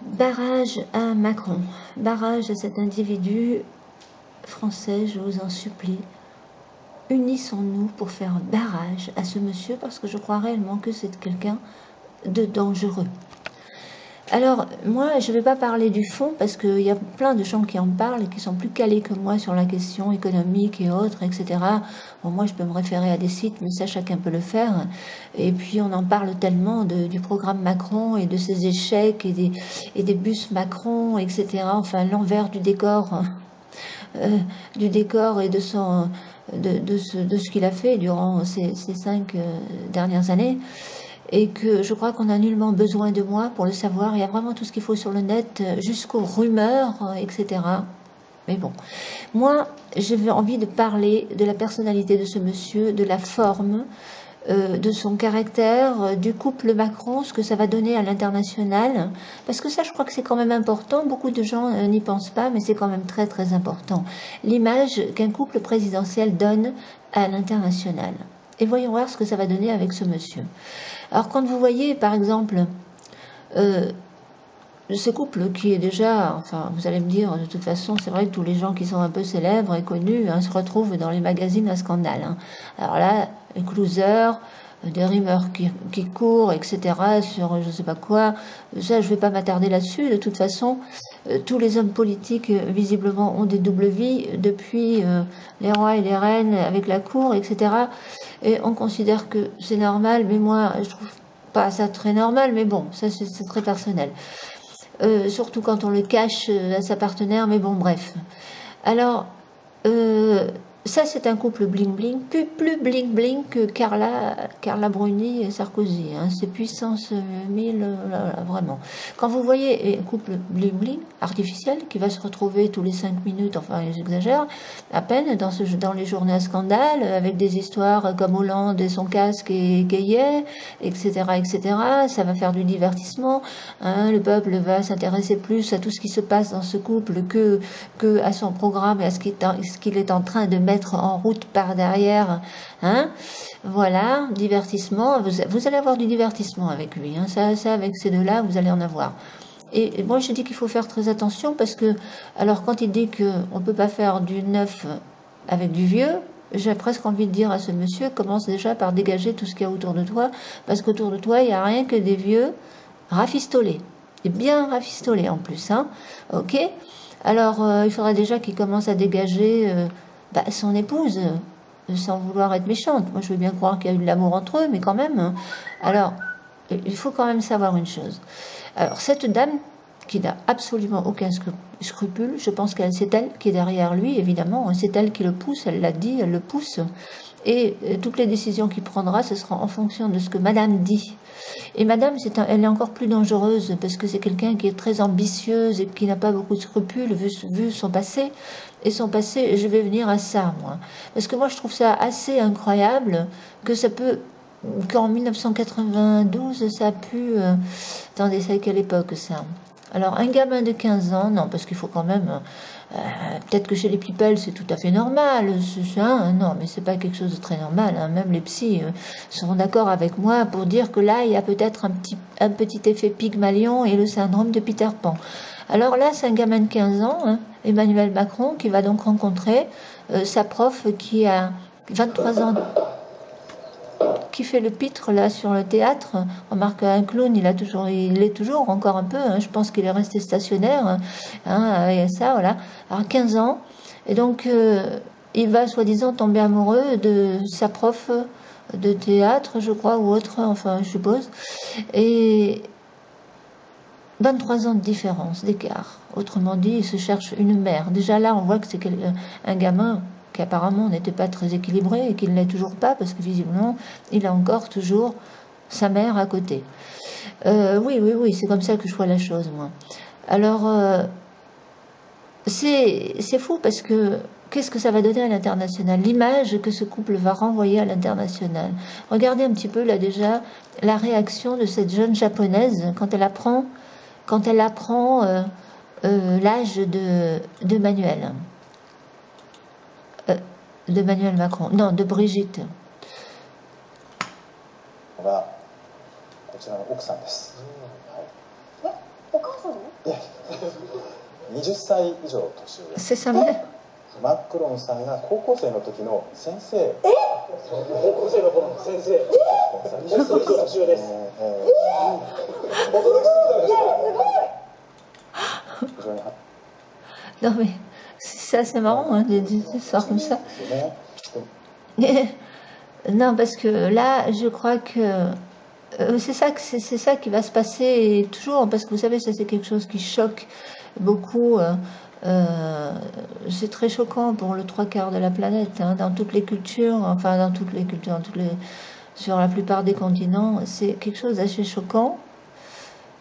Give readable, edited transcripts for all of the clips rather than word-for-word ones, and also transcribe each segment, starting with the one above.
Barrage à Macron, barrage à cet individu français, je vous en supplie. Unissons-nous pour faire barrage à ce monsieur parce que je crois réellement que c'est quelqu'un de dangereux. Alors, moi, je ne vais pas parler du fond parce qu'il y a plein de gens qui en parlent et qui sont plus calés que moi sur la question économique et autres, etc. Bon, moi, je peux me référer à des sites, mais ça, chacun peut le faire. Et puis, on en parle tellement du programme Macron et de ses échecs et des bus Macron, etc. Enfin, l'envers du décor et de ce qu'il a fait durant ces 5 dernières années. Et que je crois qu'on a nullement besoin de moi pour le savoir. Il y a vraiment tout ce qu'il faut sur le net, jusqu'aux rumeurs, etc. Mais bon, moi, j'ai envie de parler de la personnalité de ce monsieur, de la forme, de son caractère, du couple Macron, ce que ça va donner à l'international. Parce que ça, je crois que c'est quand même important. Beaucoup de gens n'y pensent pas, mais c'est quand même très, très important. L'image qu'un couple présidentiel donne à l'international. Et voyons voir ce que ça va donner avec ce monsieur. Alors quand vous voyez par exemple ce couple qui est déjà, enfin vous allez me dire de toute façon c'est vrai que tous les gens qui sont un peu célèbres et connus se retrouvent dans les magazines à scandale. Alors là, les closers, des rumeurs qui courent, etc. sur je sais pas quoi, ça je vais pas m'attarder là-dessus. De toute façon, tous les hommes politiques visiblement ont des doubles vies depuis les rois et les reines avec la cour, etc. Et on considère que c'est normal, mais moi je trouve pas ça très normal, mais bon, ça c'est très personnel. Surtout quand on le cache à sa partenaire, mais bon, bref. Alors, ça c'est un couple bling-bling, plus bling-bling que Carla Bruni et Sarkozy, c'est puissance 1000, vraiment. Quand vous voyez un couple bling-bling, artificiel, qui va se retrouver tous les 5 minutes, enfin j'exagère, à peine, dans les journées à scandale, avec des histoires comme Hollande et son casque et Gayet, etc., etc., ça va faire du divertissement, le peuple va s'intéresser plus à tout ce qui se passe dans ce couple que à son programme et à ce qu'il est en train de mettre en route par derrière. Voilà, divertissement. Vous allez avoir du divertissement avec lui. Ça, avec ces deux-là, vous allez en avoir. Et moi, je dis qu'il faut faire très attention parce que, alors, quand il dit qu'on ne peut pas faire du neuf avec du vieux, j'ai presque envie de dire à ce monsieur, commence déjà par dégager tout ce qu'il y a autour de toi, parce qu'autour de toi, il n'y a rien que des vieux rafistolés. Et bien rafistolés en plus. Ok ? Alors, il faudrait déjà qu'il commence à dégager son épouse, sans vouloir être méchante. Moi, je veux bien croire qu'il y a eu de l'amour entre eux, mais quand même. Alors, il faut quand même savoir une chose. Alors, cette dame, qui n'a absolument aucun scrupule, je pense que c'est elle qui est derrière lui, évidemment. C'est elle qui le pousse, elle l'a dit, elle le pousse. Et toutes les décisions qu'il prendra, ce sera en fonction de ce que madame dit. Et madame, elle est encore plus dangereuse parce que c'est quelqu'un qui est très ambitieuse et qui n'a pas beaucoup de scrupules vu son passé. Et son passé, je vais venir à ça, moi. Parce que moi, je trouve ça assez incroyable que ça peut... Qu'en 1992, ça a pu... Attendez, c'est à quelle époque, ça ? Alors, un gamin de 15 ans, non, parce qu'il faut quand même... peut-être que chez les people, c'est tout à fait normal, non, mais c'est pas quelque chose de très normal. Même les psys seront d'accord avec moi pour dire que là, il y a peut-être un petit effet Pygmalion et le syndrome de Peter Pan. Alors là, c'est un gamin de 15 ans, Emmanuel Macron, qui va donc rencontrer sa prof qui a 23 ans, qui fait le pitre là sur le théâtre. Remarque, un clown, il est toujours encore un peu, je pense qu'il est resté stationnaire, et ça, voilà. Alors 15 ans, et donc il va soi-disant tomber amoureux de sa prof de théâtre, je crois, ou autre, enfin je suppose, et 23 ans de différence, d'écart. Autrement dit, il se cherche une mère. Déjà là, on voit que c'est un gamin qui apparemment n'était pas très équilibré et qu'il ne l'est toujours pas parce que visiblement, il a encore toujours sa mère à côté. Oui, c'est comme ça que je vois la chose, moi. Alors, c'est fou parce que qu'est-ce que ça va donner à l'international? L'image que ce couple va renvoyer à l'international. Regardez un petit peu là déjà la réaction de cette jeune japonaise quand elle apprend l'âge de Manuel. De Manuel Macron. Non, de Brigitte. がこちらの奥さんです。お母さんの？ 20歳以上年上。 C'est sa mère. マクロンさんが高校生の時の先生。高校生の頃の先生。20歳年上です。驚きすぎたでしょ。 Non mais c'est assez marrant hein, des histoires comme ça. Non parce que là je crois que c'est ça qui va se passer toujours parce que vous savez ça c'est quelque chose qui choque beaucoup. C'est très choquant pour le 3/4 de la planète hein, dans toutes les cultures, enfin dans toutes les cultures, sur la plupart des continents, c'est quelque chose d'assez choquant,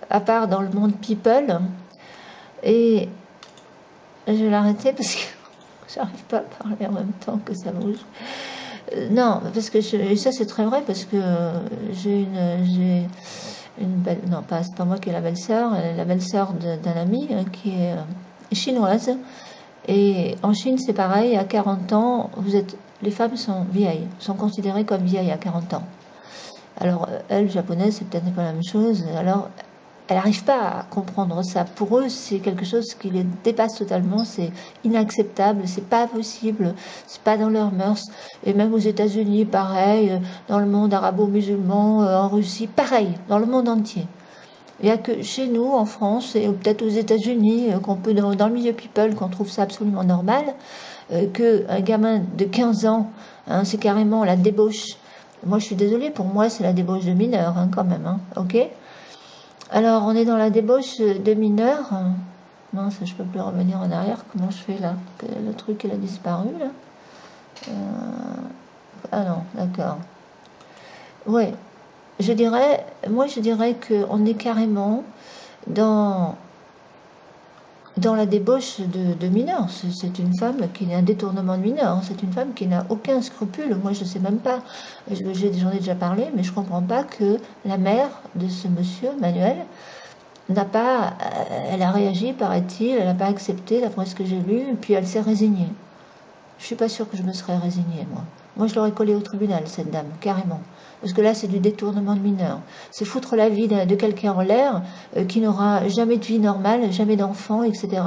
à part dans le monde people. Et je vais l'arrêter parce que j'arrive pas à parler en même temps que ça bouge. Non, parce que et ça c'est très vrai parce que j'ai une belle, non pas c'est pas moi qui est la belle-sœur d'un ami hein, qui est chinoise et en Chine c'est pareil, à 40 ans les femmes sont vieilles, sont considérées comme vieilles à 40 ans. Alors elle japonaise c'est peut-être pas la même chose, alors elle n'arrive pas à comprendre ça. Pour eux, c'est quelque chose qui les dépasse totalement, c'est inacceptable, c'est pas possible, c'est pas dans leurs mœurs. Et même aux États-Unis, pareil, dans le monde arabo-musulman, en Russie, pareil, dans le monde entier. Il n'y a que chez nous, en France, et peut-être aux États-Unis, qu'on peut dans le milieu people, qu'on trouve ça absolument normal, qu'un gamin de 15 ans, hein, c'est carrément la débauche. Moi, je suis désolée, pour moi, c'est la débauche de mineur, hein, quand même, hein, ok ? Alors, on est dans la débauche de mineurs. Non, ça, je peux plus revenir en arrière. Comment je fais là? Le truc, il a disparu là. Ah non, d'accord. Ouais, moi je dirais qu'on est carrément dans la débauche de mineurs. C'est une femme qui a un détournement de mineurs. C'est une femme qui n'a aucun scrupule. Moi, je ne sais même pas, j'en ai déjà parlé, mais je ne comprends pas que la mère de ce monsieur, Manuel, elle a réagi, paraît-il, elle n'a pas accepté, d'après ce que j'ai lu, et puis elle s'est résignée. Je ne suis pas sûre que je me serais résignée, moi. Moi, je l'aurais collée au tribunal, cette dame, carrément. Parce que là, c'est du détournement de mineurs. C'est foutre la vie de quelqu'un en l'air qui n'aura jamais de vie normale, jamais d'enfant, etc.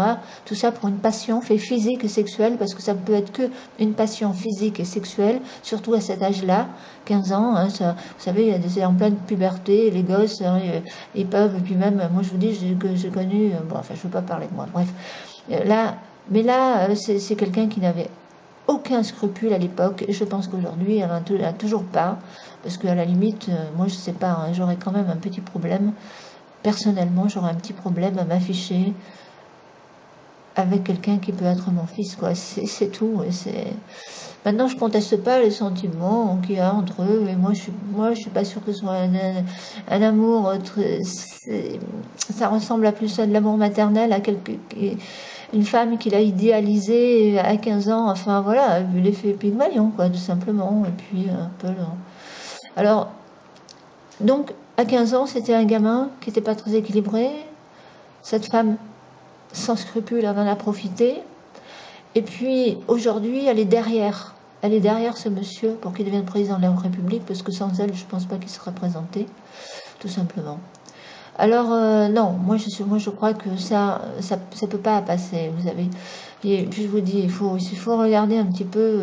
Tout ça pour une passion fait physique et sexuelle, parce que ça ne peut être que une passion physique et sexuelle, surtout à cet âge-là, 15 ans. Hein, ça, vous savez, il y a des en pleine puberté, les gosses, hein, ils peuvent, et puis même, moi je vous dis, j'ai connu, bon, enfin, je ne veux pas parler de moi, bref. Mais là, c'est quelqu'un qui n'avait aucun scrupule à l'époque, et je pense qu'aujourd'hui, elle n'a toujours pas, parce qu'à la limite, moi je sais pas, hein, j'aurais quand même un petit problème, personnellement, j'aurais un petit problème à m'afficher avec quelqu'un qui peut être mon fils, quoi, c'est tout, et c'est... Maintenant, je conteste pas les sentiments qu'il y a entre eux, mais moi je suis pas sûre que ce soit un amour, ça ressemble à plus à de l'amour maternel, à une femme qu'il a idéalisée à 15 ans, enfin voilà, l'effet Pygmalion, quoi, tout simplement, et puis un peu là. Alors, donc, à 15 ans, c'était un gamin qui n'était pas très équilibré, cette femme, sans scrupule, elle en a profité, et puis aujourd'hui, elle est derrière ce monsieur pour qu'il devienne président de la République, parce que sans elle, je ne pense pas qu'il serait présenté, tout simplement. Alors, non, moi je crois que ça peut pas passer, vous savez. Et puis je vous dis, il faut regarder un petit peu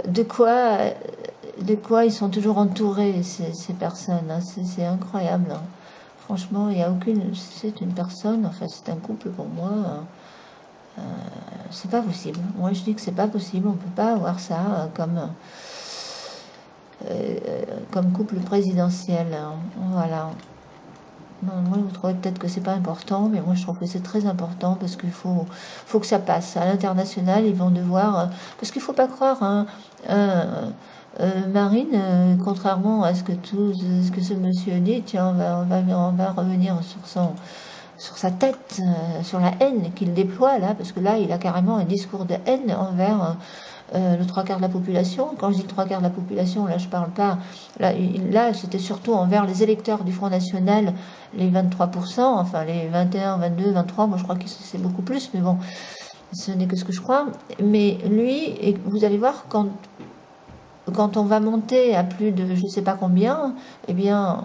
de quoi ils sont toujours entourés, ces personnes. Hein. C'est incroyable. Hein. Franchement, il n'y a aucune... C'est une personne, enfin c'est un couple pour moi. Hein. C'est pas possible. Moi je dis que c'est pas possible, on peut pas avoir ça comme couple présidentiel. Hein. Voilà. Non, moi, vous trouvez peut-être que c'est pas important, mais moi, je trouve que c'est très important parce qu'il faut que ça passe. À l'international, ils vont devoir... parce qu'il faut pas croire, hein, Marine, contrairement à ce que ce monsieur dit, tiens, on va revenir sur sa tête, sur la haine qu'il déploie là, parce que là, il a carrément un discours de haine envers... le 3/4 de la population. Quand je dis le 3/4 de la population, là je parle pas, là c'était surtout envers les électeurs du Front National, les 23%, enfin les 21, 22, 23, moi je crois que c'est beaucoup plus, mais bon, ce n'est que ce que je crois. Mais lui, et vous allez voir, quand on va monter à plus de je ne sais pas combien, eh bien,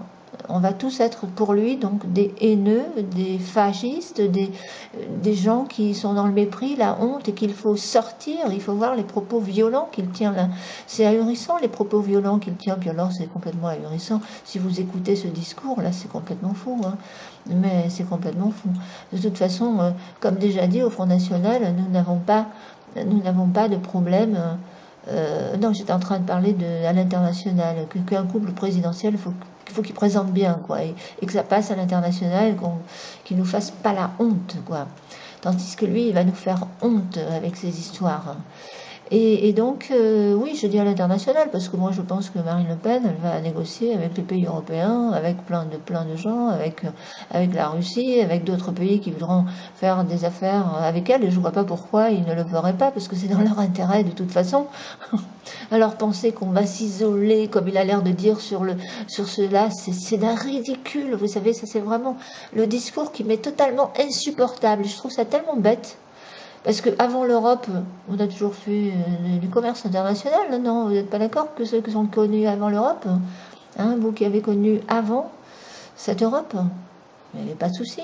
On va tous être pour lui donc des haineux, des fascistes, des gens qui sont dans le mépris, la honte et qu'il faut sortir. Il faut voir les propos violents qu'il tient là. C'est ahurissant les propos violents qu'il tient. Puis alors c'est complètement ahurissant. Si vous écoutez ce discours là, c'est complètement fou. Hein. Mais c'est complètement fou. De toute façon, comme déjà dit au Front National, nous n'avons pas de problème. Non, j'étais en train de parler à l'international, qu'un couple présidentiel, il faut qu'il présente bien, quoi, et que ça passe à l'international, qu'il nous fasse pas la honte, quoi. Tandis que lui, il va nous faire honte avec ses histoires. Et donc, oui, je dis à l'international, parce que moi je pense que Marine Le Pen, elle va négocier avec les pays européens, avec plein de gens, avec la Russie, avec d'autres pays qui voudront faire des affaires avec elle, et je ne vois pas pourquoi ils ne le feraient pas, parce que c'est dans leur intérêt de toute façon. Alors penser qu'on va s'isoler, comme il a l'air de dire sur cela, c'est d'un ridicule, vous savez, ça c'est vraiment le discours qui m'est totalement insupportable, je trouve ça tellement bête. Parce qu'avant l'Europe, on a toujours fait du commerce international, non? Vous n'êtes pas d'accord que ceux qui sont connus avant l'Europe, hein, vous qui avez connu avant cette Europe, il n'y avait pas de souci.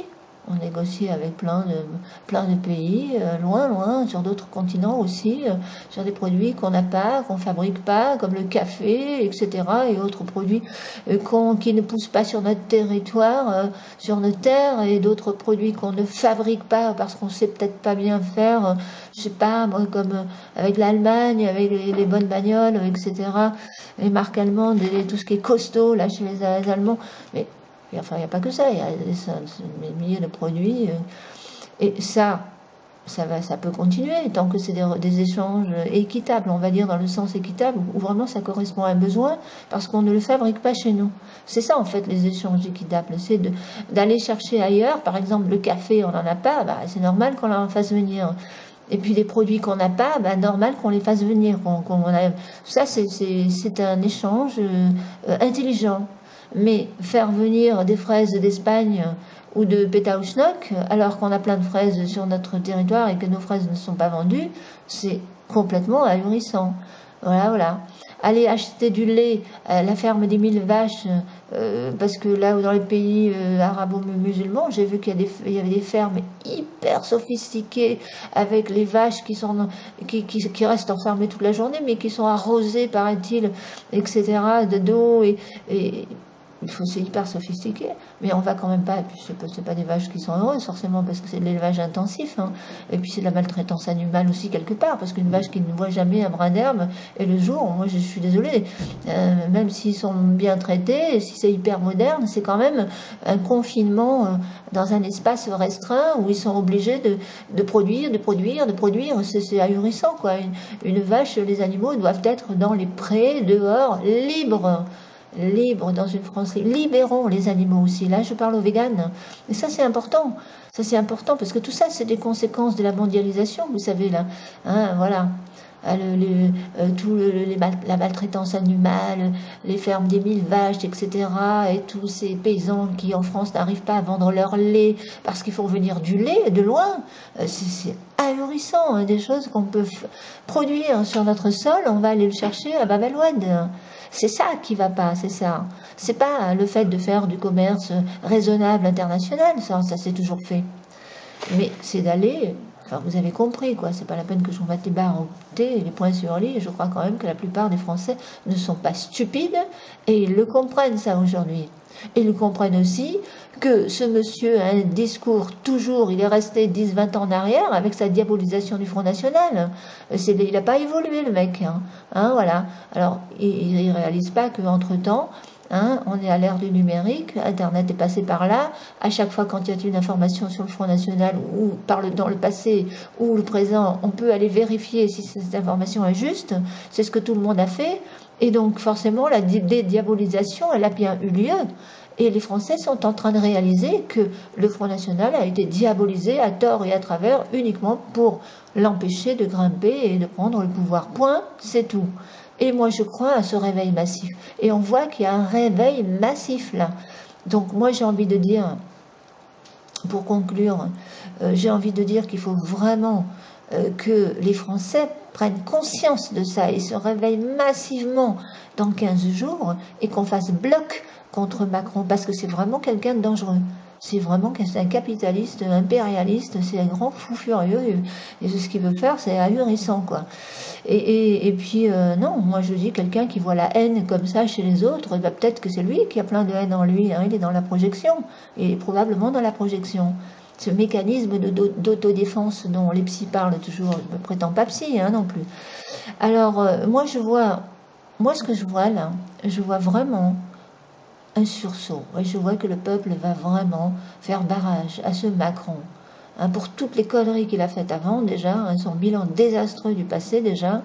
On négocie avec plein de pays, loin, sur d'autres continents aussi, sur des produits qu'on n'a pas, qu'on ne fabrique pas, comme le café, etc. et autres produits qui ne poussent pas sur notre territoire, sur nos terres, et d'autres produits qu'on ne fabrique pas parce qu'on ne sait peut-être pas bien faire, je sais pas, moi, comme avec l'Allemagne, avec les bonnes bagnoles, etc. Les marques allemandes, et tout ce qui est costaud là chez les Allemands. Mais enfin, il n'y a pas que ça, il y a des milliers de produits. Et ça peut continuer tant que c'est des échanges équitables, on va dire dans le sens équitable, où vraiment ça correspond à un besoin, parce qu'on ne le fabrique pas chez nous. C'est ça en fait les échanges équitables, c'est d'aller chercher ailleurs. Par exemple, le café, on n'en a pas, bah, c'est normal qu'on en fasse venir. Et puis les produits qu'on n'a pas, bah, normal qu'on les fasse venir. Ça, c'est un échange intelligent. Mais faire venir des fraises d'Espagne ou de Pétaouchnok, alors qu'on a plein de fraises sur notre territoire et que nos fraises ne sont pas vendues, c'est complètement ahurissant. Voilà. Aller acheter du lait à la ferme des 1000 vaches, parce que là, dans les pays arabo-musulmans, j'ai vu qu'il y avait des fermes hyper sophistiquées avec les vaches qui restent enfermées toute la journée, mais qui sont arrosées, paraît-il, etc., d'eau et c'est hyper sophistiqué, mais on va quand même pas, et puis c'est pas des vaches qui sont heureuses forcément, parce que c'est de l'élevage intensif, hein, et puis c'est de la maltraitance animale aussi quelque part, parce qu'une vache qui ne voit jamais un brin d'herbe, et le jour, moi je suis désolée, même s'ils sont bien traités, si c'est hyper moderne, c'est quand même un confinement dans un espace restreint où ils sont obligés de produire, c'est ahurissant quoi. Une vache, les animaux doivent être dans les prés, dehors, libres dans une France libre. Libérons les animaux aussi. Là, je parle aux véganes. Et ça, c'est important. Ça, c'est important parce que tout ça, c'est des conséquences de la mondialisation, vous savez, là. Hein, voilà. La maltraitance animale, les fermes des 1000 vaches, etc. Et tous ces paysans qui, en France, n'arrivent pas à vendre leur lait parce qu'il faut venir du lait de loin. C'est ahurissant, hein, des choses qu'on peut produire sur notre sol, on va aller le chercher à Bab-el-Oued. C'est ça qui va pas, c'est ça. C'est pas le fait de faire du commerce raisonnable international, ça s'est toujours fait. Mais c'est d'aller, enfin vous avez compris quoi, c'est pas la peine que je vous mette les barres au thé et les points sur les, je crois quand même que la plupart des Français ne sont pas stupides et ils le comprennent ça aujourd'hui. Et ils comprennent aussi que ce monsieur a un discours toujours, il est resté 10-20 ans en arrière avec sa diabolisation du Front National. Il n'a pas évolué le mec. Hein, voilà. Alors, il ne réalise pas qu'entre-temps, hein, on est à l'ère du numérique, Internet est passé par là. À chaque fois quand il y a une information sur le Front National ou dans le passé ou le présent, on peut aller vérifier si cette information est juste. C'est ce que tout le monde a fait. Et donc forcément, la dédiabolisation, elle a bien eu lieu. Et les Français sont en train de réaliser que le Front National a été diabolisé à tort et à travers uniquement pour l'empêcher de grimper et de prendre le pouvoir. Point, c'est tout. Et moi, je crois à ce réveil massif. Et on voit qu'il y a un réveil massif là. Donc moi, j'ai envie de dire, pour conclure, j'ai envie de dire qu'il faut vraiment que les Français prennent conscience de ça et se réveillent massivement dans 15 jours et qu'on fasse bloc contre Macron parce que c'est vraiment quelqu'un de dangereux. C'est vraiment un capitaliste, impérialiste, c'est un grand fou furieux et ce qu'il veut faire, c'est ahurissant, quoi. Et puis, non, moi je dis quelqu'un qui voit la haine comme ça chez les autres, bah, peut-être que c'est lui qui a plein de haine en lui, hein, il est dans la projection, il est probablement dans la projection. Ce mécanisme d'autodéfense dont les psys parlent toujours, je ne prétends pas psy hein, non plus. Alors, moi ce que je vois là, je vois vraiment un sursaut. Et je vois que le peuple va vraiment faire barrage à ce Macron. Hein, pour toutes les conneries qu'il a faites avant déjà, hein, son bilan désastreux du passé déjà,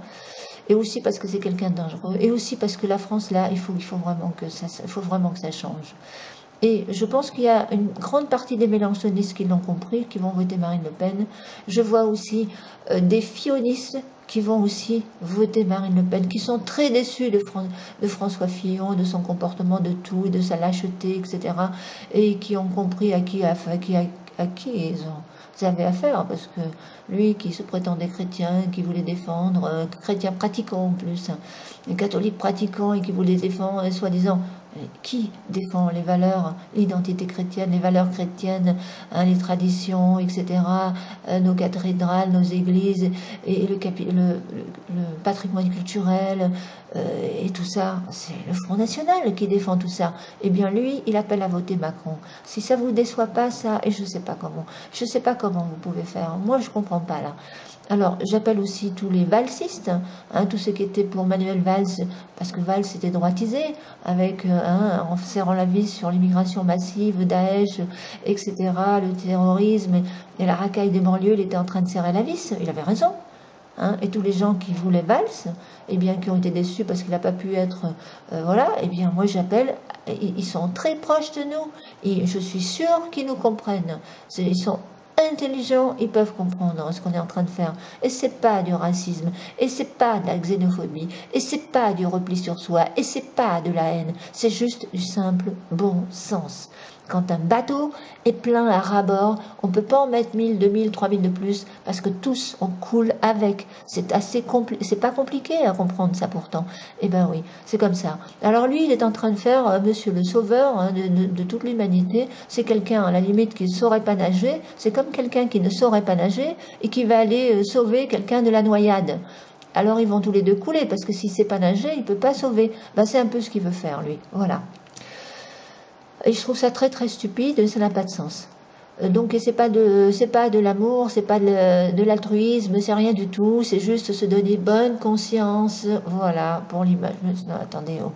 et aussi parce que c'est quelqu'un de dangereux, et aussi parce que la France là, il faut vraiment que ça change. Et je pense qu'il y a une grande partie des mélenchonistes qui l'ont compris, qui vont voter Marine Le Pen. Je vois aussi des fionistes qui vont aussi voter Marine Le Pen, qui sont très déçus de François Fillon, de son comportement, de tout, de sa lâcheté, etc. Et qui ont compris à qui ils avaient affaire, parce que lui qui se prétendait chrétien, qui voulait défendre, chrétien pratiquant en plus, catholique pratiquant et qui voulait défendre, soi-disant, qui défend les valeurs, l'identité chrétienne, les valeurs chrétiennes, hein, les traditions, etc., nos cathédrales, nos églises, et le patrimoine culturel, et tout ça, c'est le Front National qui défend tout ça. Eh bien, lui, il appelle à voter Macron. Si ça vous déçoit pas, ça, et je sais pas comment vous pouvez faire. Moi, je comprends pas, là. Alors, j'appelle aussi tous les valsistes, hein, tous ceux qui étaient pour Manuel Valls, parce que Valls était droitisé, avec, en serrant la vis sur l'immigration massive, Daesh, etc., le terrorisme et la racaille des banlieues, il était en train de serrer la vis, il avait raison. Hein, et tous les gens qui voulaient Valls, eh bien, qui ont été déçus parce qu'il n'a pas pu être, voilà, eh bien, moi j'appelle, ils sont très proches de nous, et je suis sûre qu'ils nous comprennent. Ils sont intelligents, ils peuvent comprendre ce qu'on est en train de faire. Et c'est pas du racisme, et c'est pas de la xénophobie, et c'est pas du repli sur soi, et c'est pas de la haine, c'est juste du simple bon sens. Quand un bateau est plein à ras-bord, on ne peut pas en mettre 1000, 2000, 3000 de plus, parce que tous, on coule avec. C'est c'est pas compliqué à comprendre ça pourtant. Eh ben oui, c'est comme ça. Alors lui, il est en train de faire Monsieur le Sauveur hein, de toute l'humanité. C'est quelqu'un, à la limite, qui ne saurait pas nager. C'est comme quelqu'un qui ne saurait pas nager et qui va aller sauver quelqu'un de la noyade. Alors ils vont tous les deux couler, parce que s'il ne sait pas nager, il ne peut pas sauver. Ben, c'est un peu ce qu'il veut faire, lui. Voilà. Et je trouve ça très très stupide, ça n'a pas de sens. Donc c'est pas de l'amour, c'est pas de l'altruisme, c'est rien du tout, c'est juste se donner bonne conscience, voilà, pour l'image. Non, attendez, oh.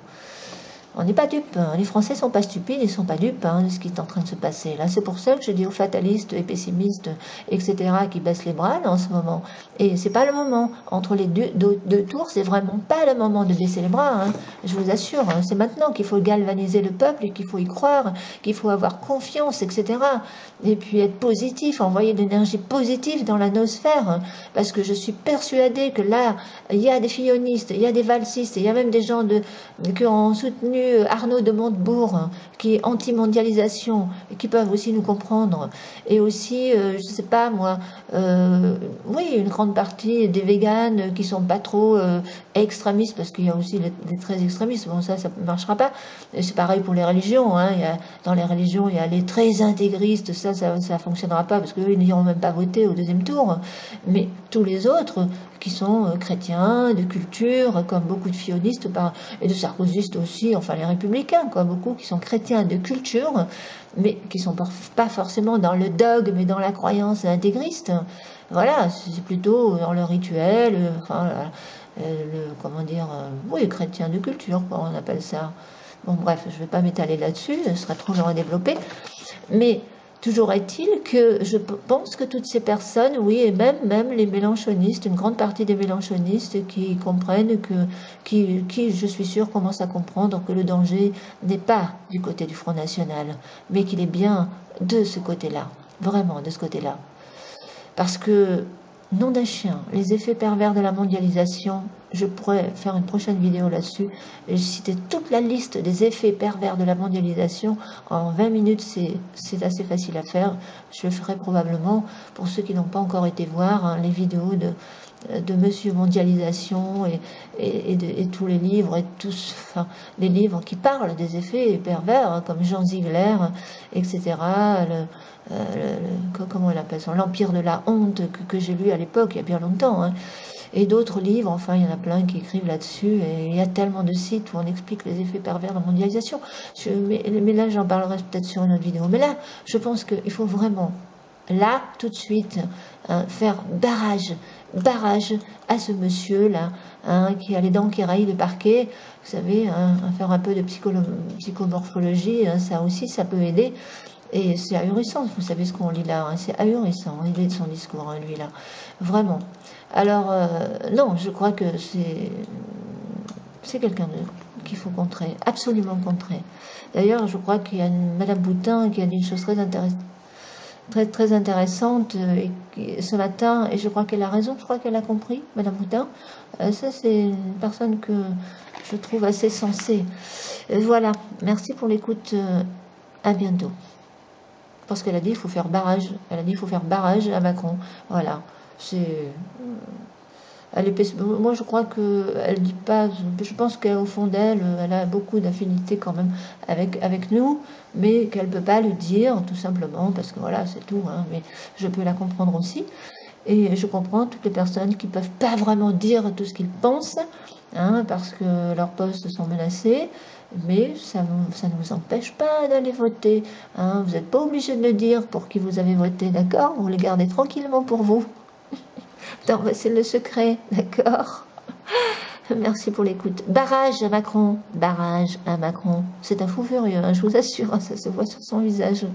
On n'est pas dupes, hein. Les Français sont pas stupides, ils sont pas dupes hein, de ce qui est en train de se passer là. C'est pour ça que je dis aux fatalistes et pessimistes, etc., qui baissent les bras là, en ce moment. Et c'est pas le moment. Entre les deux tours, c'est vraiment pas le moment de baisser les bras. Hein. Je vous assure, hein. C'est maintenant qu'il faut galvaniser le peuple et qu'il faut y croire, qu'il faut avoir confiance, etc. Et puis être positif, envoyer de l'énergie positive dans la nosphère. Hein, parce que je suis persuadée que là, il y a des fillonistes, il y a des valsistes, il y a même des gens qui ont soutenu Arnaud de Montebourg, qui est anti-mondialisation, et qui peuvent aussi nous comprendre. Et aussi, je ne sais pas moi, oui, une grande partie des véganes qui sont pas trop extrémistes, parce qu'il y a aussi des très extrémistes. Bon, ça ne marchera pas. C'est pareil pour les religions. Hein. Dans les religions, il y a les très intégristes. Ça ne fonctionnera pas, parce qu'eux, ils n'iront même pas voter au deuxième tour. Mais tous les autres, qui sont chrétiens, de culture, comme beaucoup de fionistes, et de sarkozystes aussi, enfin les républicains, quoi, beaucoup qui sont chrétiens de culture, mais qui ne sont pas forcément dans le dogme, mais dans la croyance intégriste. Voilà, c'est plutôt dans le rituel, enfin, comment dire, oui, chrétien de culture, quoi, on appelle ça. Bon, bref, je ne vais pas m'étaler là-dessus, ce serait trop long à développer, mais toujours est-il que je pense que toutes ces personnes, oui, et même les mélenchonistes, une grande partie des mélenchonistes qui comprennent qui, je suis sûre, commencent à comprendre que le danger n'est pas du côté du Front National, mais qu'il est bien de ce côté-là, vraiment de ce côté-là. Parce que, nom d'un chien, les effets pervers de la mondialisation, je pourrais faire une prochaine vidéo là-dessus. J'ai cité toute la liste des effets pervers de la mondialisation. En 20 minutes, c'est assez facile à faire. Je le ferai probablement pour ceux qui n'ont pas encore été voir hein, les vidéos de Monsieur Mondialisation et tous les livres et tous, enfin, les livres qui parlent des effets pervers hein, comme Jean Ziegler, etc. Comment on appelle ça, l'Empire de la honte que j'ai lu à l'époque, il y a bien longtemps. Hein. Et d'autres livres, enfin il y en a plein qui écrivent là-dessus, et il y a tellement de sites où on explique les effets pervers de la mondialisation. Mais là j'en parlerai peut-être sur une autre vidéo. Mais là, je pense qu'il faut vraiment, là, tout de suite, hein, faire barrage à ce monsieur-là, hein, qui a les dents qui raillent le parquet, vous savez, hein, faire un peu de psychomorphologie, hein, ça aussi, ça peut aider. Et c'est ahurissant, vous savez ce qu'on lit là, hein, c'est ahurissant, l'idée de son discours, hein, lui là, vraiment. Alors, non, je crois que c'est quelqu'un qu'il faut contrer, absolument contrer. D'ailleurs, je crois qu'il y a une Madame Boutin qui a dit une chose très intéressante ce matin, et je crois qu'elle a raison, je crois qu'elle a compris, Madame Boutin. Ça, c'est une personne que je trouve assez sensée. Voilà, merci pour l'écoute, à bientôt. Parce qu'elle a dit il faut faire barrage, elle a dit il faut faire barrage à Macron. Voilà, c'est... moi je crois qu'elle dit pas, je pense qu'au fond d'elle, elle a beaucoup d'affinités quand même avec nous, mais qu'elle ne peut pas le dire tout simplement, parce que voilà, c'est tout, hein, mais je peux la comprendre aussi. Et je comprends toutes les personnes qui ne peuvent pas vraiment dire tout ce qu'ils pensent, hein, parce que leurs postes sont menacés, mais ça ne vous empêche pas d'aller voter. Hein. Vous n'êtes pas obligé de le dire pour qui vous avez voté, d'accord? Vous les gardez tranquillement pour vous. C'est le secret, d'accord? Merci pour l'écoute. Barrage à Macron, barrage à Macron. C'est un fou furieux, hein, je vous assure, hein, ça se voit sur son visage.